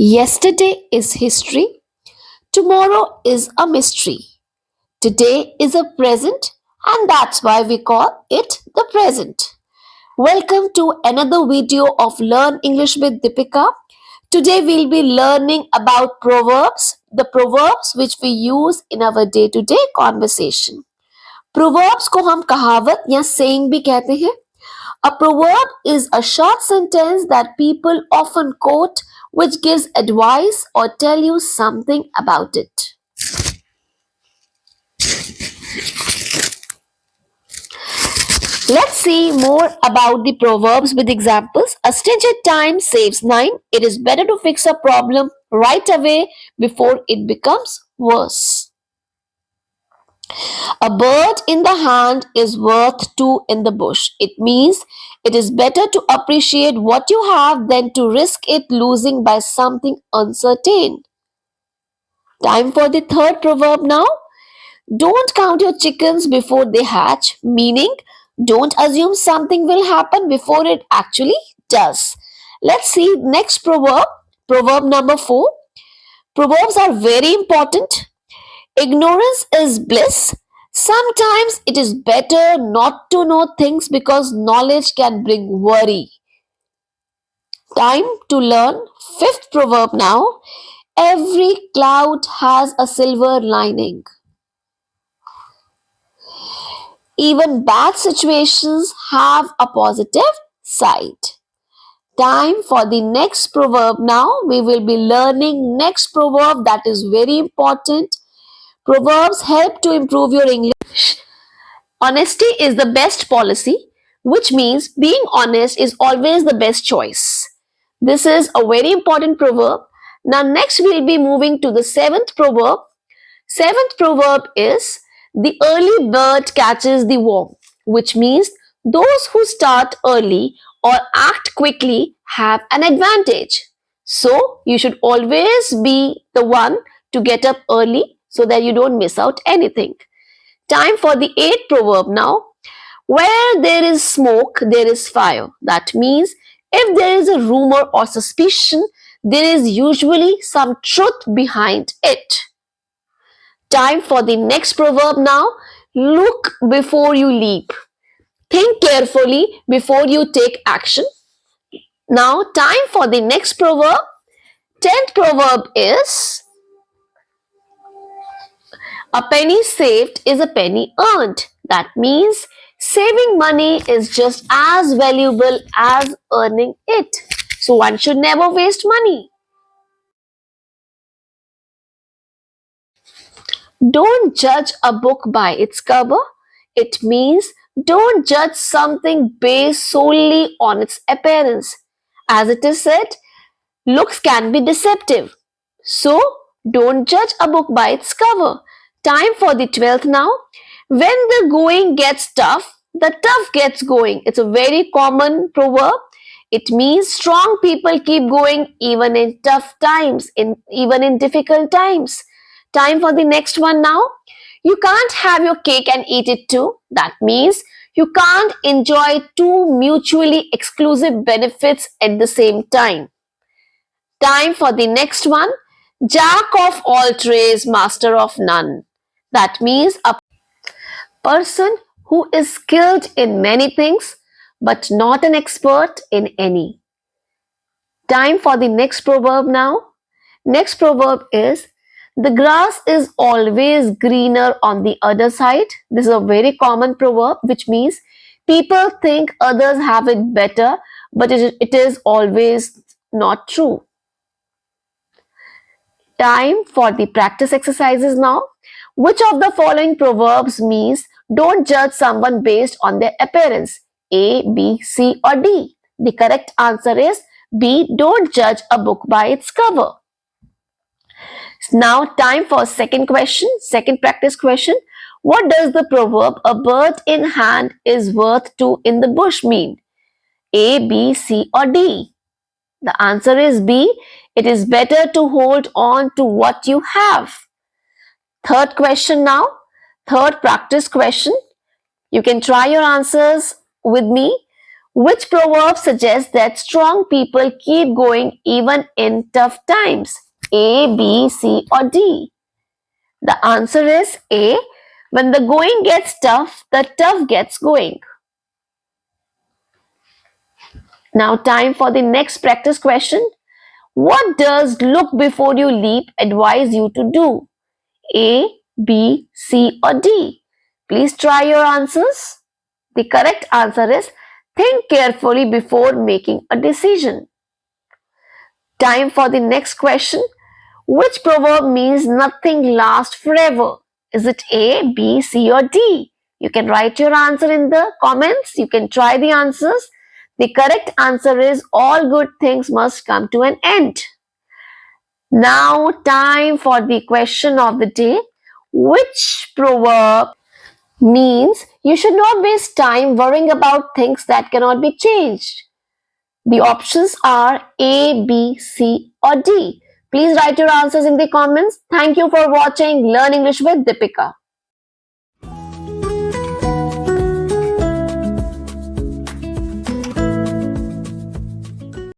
Yesterday is history, tomorrow is a mystery. Today is a present, and that's why we call it the present. Welcome to another video of Learn English with Deepika. Today we'll be learning about proverbs, the proverbs which we use in our day-to-day conversation. Proverbs को हम कहावत या saying भी कहते हैं. A proverb is a short sentence that people often quote which gives advice or tell you something about it. Let's see more about the proverbs with examples. A stitch at time saves nine. It is better to fix a problem right away before it becomes worse. A bird in the hand is worth two in the bush. It means it is better to appreciate what you have than to risk it losing by something uncertain. Time for the third proverb now. Don't count your chickens before they hatch, meaning don't assume something will happen before it actually does. Let's see next proverb, proverb number 4. Proverbs are very important. Ignorance is bliss. Sometimes it is better not to know things because knowledge can bring worry. Time to learn fifth proverb now. Every cloud has a silver lining. Even bad situations have a positive side. Time for the next proverb now. We will be learning next proverb that is very important. Proverbs help to improve your English. Honesty is the best policy, which means being honest is always the best choice. This is a very important proverb. Now next we'll be moving to the seventh proverb. Seventh proverb is the early bird catches the worm, which means those who start early or act quickly have an advantage. So you should always be the one to get up early so that you don't miss out anything. Time for the eighth proverb now. Where there is smoke, there is fire. That means if there is a rumor or suspicion, there is usually some truth behind it. Time for the next proverb now. Look before you leap. Think carefully before you take action. Now, time for the next proverb. 10th proverb is a penny saved is a penny earned. That means saving money is just as valuable as earning it. So one should never waste money. Don't judge a book by its cover. It means don't judge something based solely on its appearance. As it is said, looks can be deceptive. So don't judge a book by its cover. Time for the 12th now. When the going gets tough, the tough gets going. It's a very common proverb. It means strong people keep going even in tough times, even in difficult times. Time for the next one now. You can't have your cake and eat it too. That means you can't enjoy two mutually exclusive benefits at the same time. Time for the next one. Jack of all trades, master of none. That means a person who is skilled in many things but not an expert in any. Time for the next proverb now. Next proverb is the grass is always greener on the other side. This is a very common proverb which means people think others have it better, but it is always not true. Time for the practice exercises now. Which of the following proverbs means don't judge someone based on their appearance? A, B, C or D? The correct answer is B. Don't judge a book by its cover. Now time for second question, second practice question. What does the proverb a bird in hand is worth two in the bush mean? A, B, C or D? The answer is B. It is better to hold on to what you have. Third question now. Third practice question. You can try your answers with me. Which proverb suggests that strong people keep going even in tough times? A, B, C, or D? The answer is A. When the going gets tough, the tough gets going. Now, time for the next practice question. What does look before you leap advise you to do? A, B, C, or D? Please try your answers. The correct answer is think carefully before making a decision. Time for the next question. Which proverb means nothing lasts forever? Is it A, B, C, or D? You can write your answer in the comments. You can try the answers. The correct answer is all good things must come to an end. Now, time for the question of the day. Which proverb means you should not waste time worrying about things that cannot be changed? The options are A, B, C, or D. Please write your answers in the comments. Thank you for watching Learn English with Deepika.